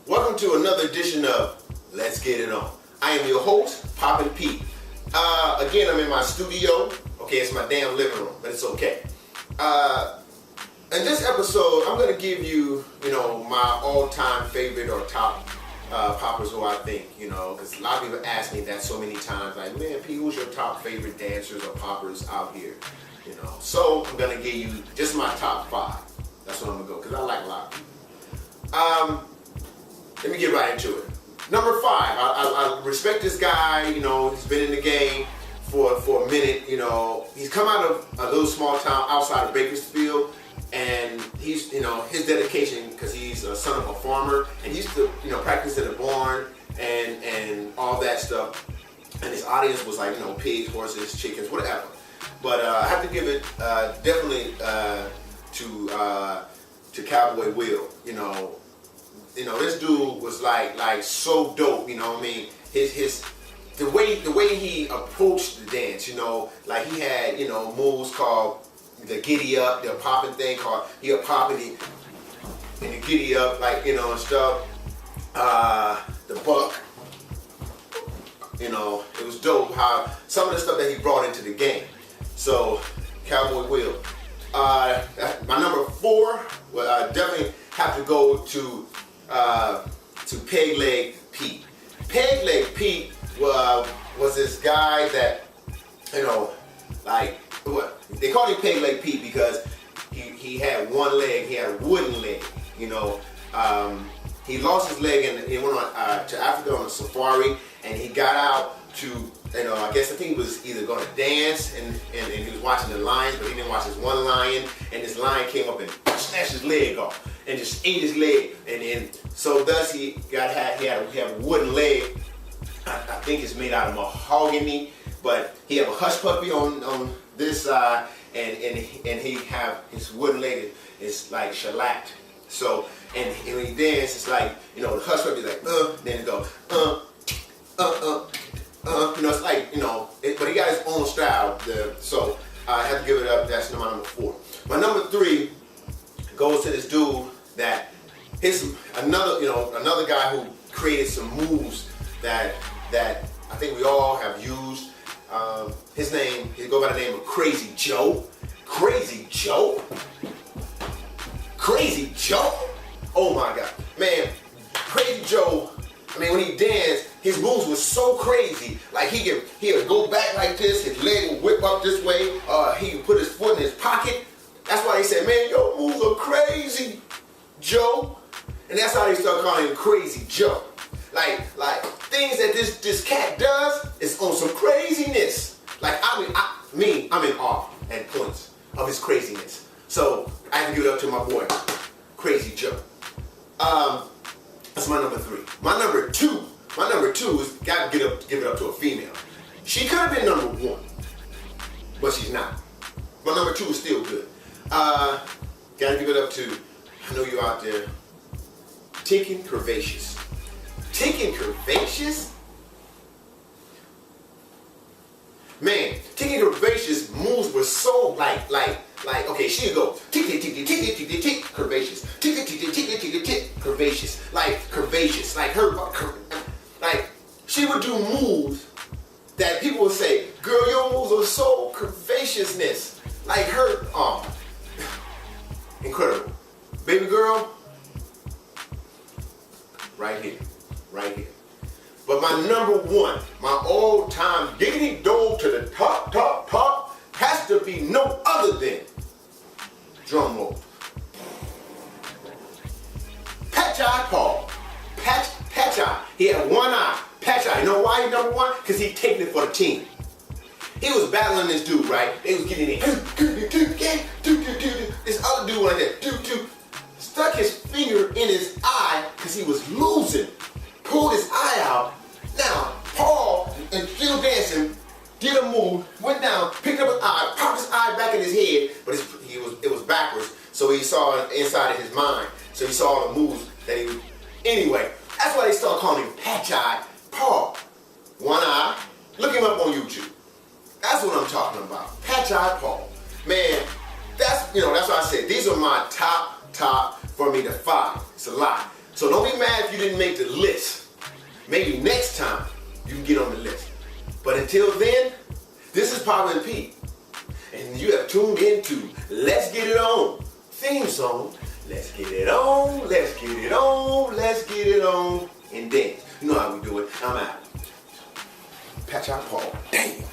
Welcome to another edition of Let's Get It On. I am your host, Poppin' Pete. Again, I'm in my studio. Okay, it's my damn living room, but it's okay. In this episode, I'm going to give you, my all-time favorite or top poppers who I think, because a lot of people ask me that so many times, like, man, Pete, who's your top favorite dancers or poppers out here? So I'm going to give you just my top 5. That's what I'm going to go, because I like a lot of people. Let me get right into it. Number 5, I respect this guy, he's been in the game for a minute, he's come out of a little small town outside of Bakersfield, and he's, his dedication, because he's a son of a farmer, and he used to, practice at a barn and all that stuff, and his audience was like, pigs, horses, chickens, whatever. But I have to give it definitely to Cowboy Will, this dude was like so dope, the way he approached the dance, like he had, moves called the giddy up, the popping thing called, he'll pop and the giddy up, like, and stuff, the buck, it was dope how some of the stuff that he brought into the game. So, Cowboy Will. My number 4, well, definitely have to go to Peg Leg Pete. Peg Leg Pete was this guy that, they called him Peg Leg Pete because he had one leg, he had a wooden leg, he lost his leg and he went on to Africa on a safari, and he got out to, I think he was either going to dance and he was watching the lions, but he didn't watch this one lion, and this lion came up and snatched his leg off and just ate his leg, and so thus he had a wooden leg. I think it's made out of mahogany, but he have a hush puppy on this side, and he have his wooden leg is like shellacked. So and when he dance, it's like the hush puppy is like then it goes it's like but he got his own style. So I have to give it up. That's my number 4. My number 3 goes to this dude that another guy who created some moves that I think we all have used. He go by the name of Crazy Joe. Crazy Joe? Crazy Joe? Oh my God. Man, Crazy Joe, when he danced, his moves were so crazy. Like he would go back like this, his leg would whip up this way, he would put his foot in his pocket. That's why he said, man, your moves are crazy, Joe. And that's how they start calling him Crazy Joe. Like things that this cat does is on some craziness. Like I'm in awe at points of his craziness. So I have to give it up to my boy, Crazy Joe. That's my number 3. My number 2 is got to give it up to a female. She could have been number 1, but she's not. My number 2 is still good. Got to give it up to, I know you're out there, Tinkin' Curvaceous. Tinkin' Curvaceous? Man, Tinkin' Curvaceous moves were so okay, she'd go tick tick tick tick tick tick tick tick curvaceous, tick tick tick tick tick tick tick curvaceous, like curvaceous, like her, like she would do moves that people would say, girl, your moves are so curvaceousness, like her, incredible, baby girl, right here. But my number 1, my all-time diggity dog to the top, has to be no other than, drum roll, Patch-Eye Paul. Patch-Eye. He had one eye. Patch-Eye. You know why he's number 1? Because he's taking it for the team. He was battling this dude, right? They was getting in. This other dude like that, stuck his finger in his eye because he was losing. Pulled his eye out. Now, Paul, and still dancing, did a move, went down, picked up his eye, popped his eye back in his head, but it was backwards, so he saw it inside of his mind. So he saw all the moves that he would. Anyway, that's why they started calling him Patch-Eye Paul. One eye. Look him up on YouTube. That's what I'm talking about. Patch-Eye Paul. Man, that's why I said these are my top for me to 5. It's a lot. So don't be mad if you didn't make the list. Maybe next time you can get on the list. But until then, this is Poppin' Pete. And you have tuned into Let's Get It On theme song. Let's get it on, let's get it on, let's get it on, and dance. You know how we do it. I'm out. Patch our paw. Damn.